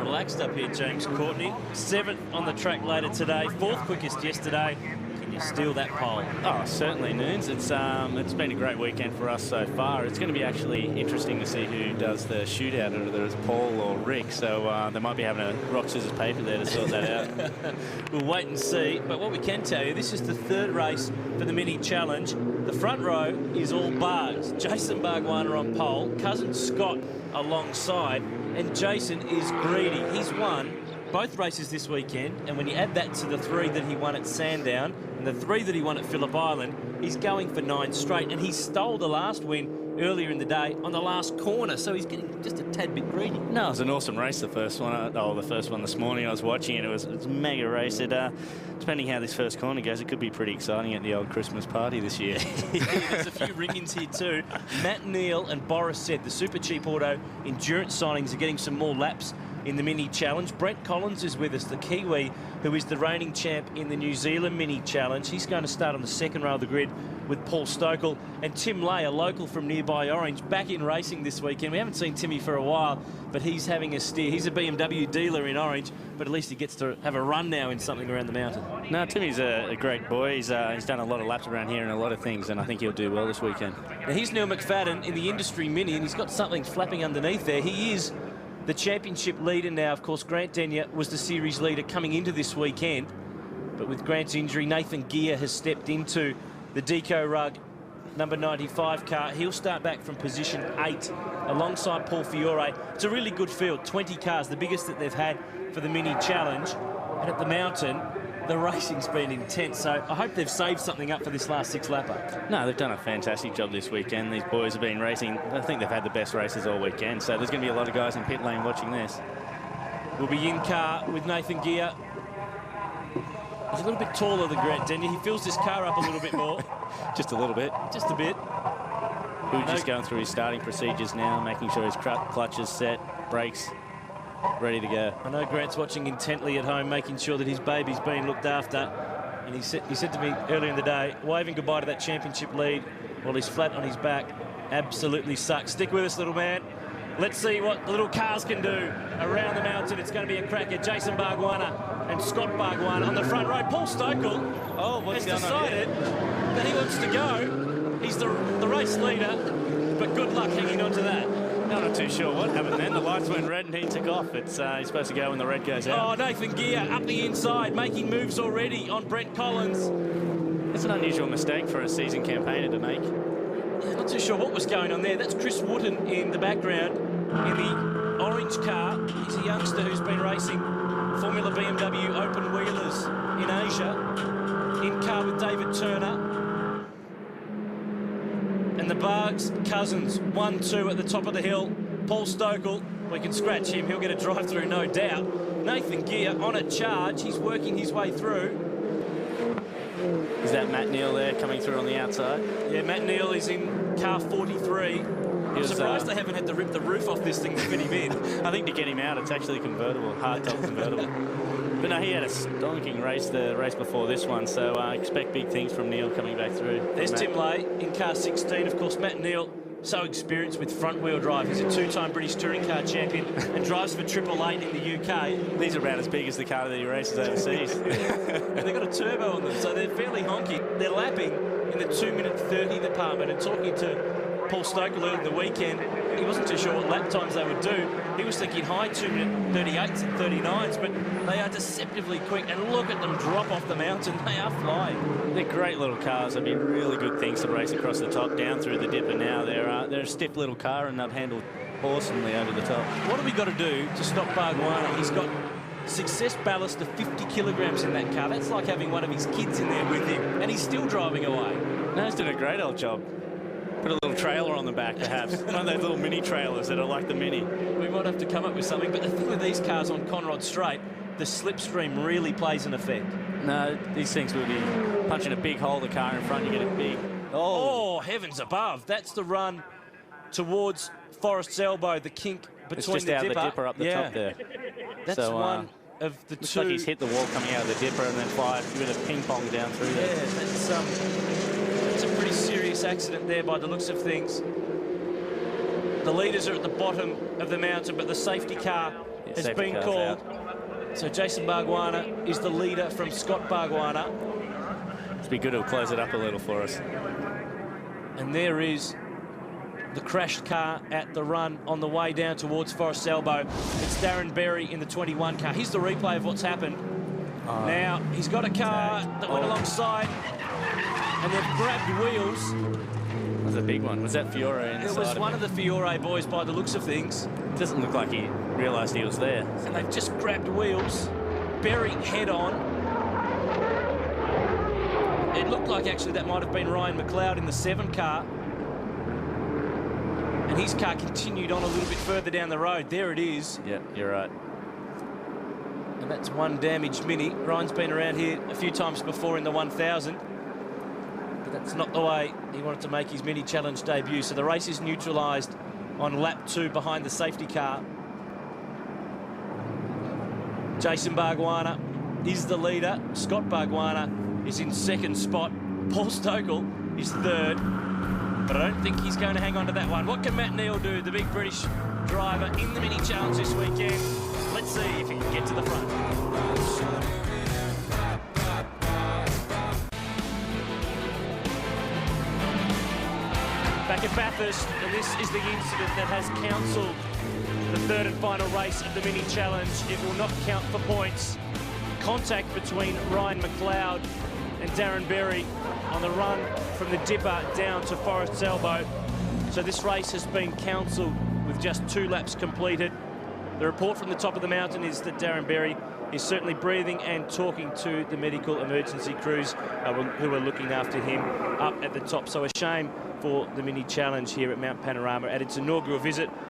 relaxed up here, James Courtney. 7th on the track later today, 4th quickest yesterday. Can you steal that pole? Oh, certainly, Noons. It's been a great weekend for us so far. It's going to be actually interesting to see who does the shootout, whether it's Paul or Rick. So they might be having a rock, scissors, paper there to sort that out. We'll wait and see. But what we can tell you, this is the 3rd race for the mini challenge. The front row is all Bargs. Jason Bargwanna on pole, cousin Scott alongside, and Jason is greedy. He's won both races this weekend, and when you add that to the 3 that he won at Sandown and the 3 that he won at Phillip Island, he's going for 9 straight, and he stole the last win earlier in the day on the last corner, so he's getting just a tad bit greedy. No, it was an awesome race, the first one. The first one this morning I was watching it. It was a mega race. Depending how this first corner goes, it could be pretty exciting at the old Christmas party this year. There's a few ring-ins here too. Matt Neal and Boris said the Super Cheap Auto endurance signings are getting some more laps in the mini challenge. Brent Collins is with us, the Kiwi, who is the reigning champ in the New Zealand mini challenge. He's going to start on the 2nd row of the grid with Paul Stokel, and Tim Lay, a local from nearby Orange, back in racing this weekend. We haven't seen Timmy for a while, but he's having a steer. He's a BMW dealer in Orange, but at least he gets to have a run now in something around the mountain. No, Timmy's a great boy. He's done a lot of laps around here and a lot of things, and I think he'll do well this weekend. Now here's Neil McFadden in the industry mini, and he's got something flapping underneath there. He is the championship leader now. Of course, Grant Denyer was the series leader coming into this weekend, but with Grant's injury, Nathan Gear has stepped into the Deco Rug number 95 car. He'll start back from position 8 alongside Paul Fiore. It's a really good field, 20 cars, the biggest that they've had for the mini challenge. And at the mountain, the racing's been intense, so I hope they've saved something up for this last 6-lapper. No, they've done a fantastic job this weekend. These boys have been racing. I think they've had the best races all weekend, so there's going to be a lot of guys in pit lane watching this. We'll be in car with Nathan Gear. He's a little bit taller than Grant Denyer. He fills this car up a little bit more. Just a little bit. Just a bit. We're just going through his starting procedures now, making sure his clutch is set, brakes ready to go. I know Grant's watching intently at home, making sure that his baby's being looked after. And he said to me earlier in the day, waving goodbye to that championship lead while he's flat on his back. Absolutely sucks. Stick with us, little man. Let's see what the little cars can do around the mountain. It's going to be a cracker. Jason Bargwanna and Scott Bargwanna on the front row. Paul Stokel has decided that he wants to go. He's the race leader, but good luck hanging on to that. No, not too sure what happened then. The lights went red and he took off. He's supposed to go when the red goes out. Oh, Nathan Gear up the inside, making moves already on Brent Collins. It's an unusual mistake for a seasoned campaigner to make. Yeah, not too sure what was going on there. That's Chris Wooten in the background in the orange car. He's a youngster who's been racing Formula BMW open wheelers in Asia. In car with David Turner. And the Bargs cousins, 1-2 at the top of the hill. Paul Stokel, we can scratch him. He'll get a drive through, no doubt. Nathan Gear on a charge. He's working his way through. Is that Matt Neal there coming through on the outside? Yeah, Matt Neal is in car 43. I'm surprised they haven't had to rip the roof off this thing to fit him in. I think to get him out, it's actually convertible, hardtop convertible. But no, he had a stonking race the race before this one, so I expect big things from Neal coming back through. There's Tim Lay in car 16. Of course, Matt Neal, so experienced with front-wheel drive. He's a 2-time British touring car champion and drives for Triple Eight in the UK. These are about as big as the car that he races overseas. And they've got a turbo on them, so they're fairly honky. They're lapping in the 2-minute 30 department, and talking to Paul Stokel earlier in the weekend, he wasn't too sure what lap times they would do. He was thinking high 2-minute 38s and 39s, but they are deceptively quick, and look at them drop off the mountain. They are flying. They're great little cars. They've been really good things to race across the top, down through the dip, and now they're a stiff little car, and they've handled awesomely over the top. What have we got to do to stop Bargwanna? He's got success ballast of 50 kilograms in that car. That's like having one of his kids in there with him, and he's still driving away. No, he's doing a great old job. Put a little trailer on the back, perhaps. One of those little mini trailers that are like the Mini. We might have to come up with something, but the thing with these cars on Conrod Straight, the slipstream really plays an effect. No, these things will be punching a big hole in the car in front, you get a big... Oh, heavens above. That's the run towards Forest's Elbow, the kink between it's just the out dipper. The dipper up the top there. That's so, one of the looks two. Like he's hit the wall coming out of the dipper and then fired with a ping pong down through there. Yeah, that's a pretty serious accident there by the looks of things. The leaders are at the bottom of the mountain, but the safety car has safety been car's called. out. So Jason Bargwanna is the leader from Scott Bargwanna. It'd be good to close it up a little for us. And there is the crashed car at the run on the way down towards Forest Elbow. It's Darren Berry in the 21 car. Here's the replay of what's happened. Now, he's got a car that went alongside, and they've grabbed wheels. That was a big one. Was that Fiore inside? It was one of the Fiore boys by the looks of things. It doesn't look like he realised he was there. And they've just grabbed wheels. Berry head on. It looked like actually that might have been Ryan McLeod in the 7 car. And his car continued on a little bit further down the road. There it is. Yeah, you're right. And that's one damaged Mini. Ryan's been around here a few times before in the 1000. But that's not the way he wanted to make his Mini Challenge debut. So the race is neutralised on lap 2 behind the safety car. Jason Bargwanna is the leader. Scott Bargwanna is in 2nd spot. Paul Stokel is 3rd. But I don't think he's going to hang on to that one. What can Matt Neal do, the big British driver in the Mini Challenge this weekend? Let's see if he can get to the front. Back at Bathurst, and this is the incident that has cancelled the 3rd and final race of the Mini Challenge. It will not count for points. Contact between Ryan McLeod and Darren Berry on the run from the Dipper down to Forest Elbow. So this race has been cancelled with just 2 laps completed. The report from the top of the mountain is that Darren Berry is certainly breathing and talking to the medical emergency crews who are looking after him up at the top. So a shame for the Mini Challenge here at Mount Panorama at its inaugural visit.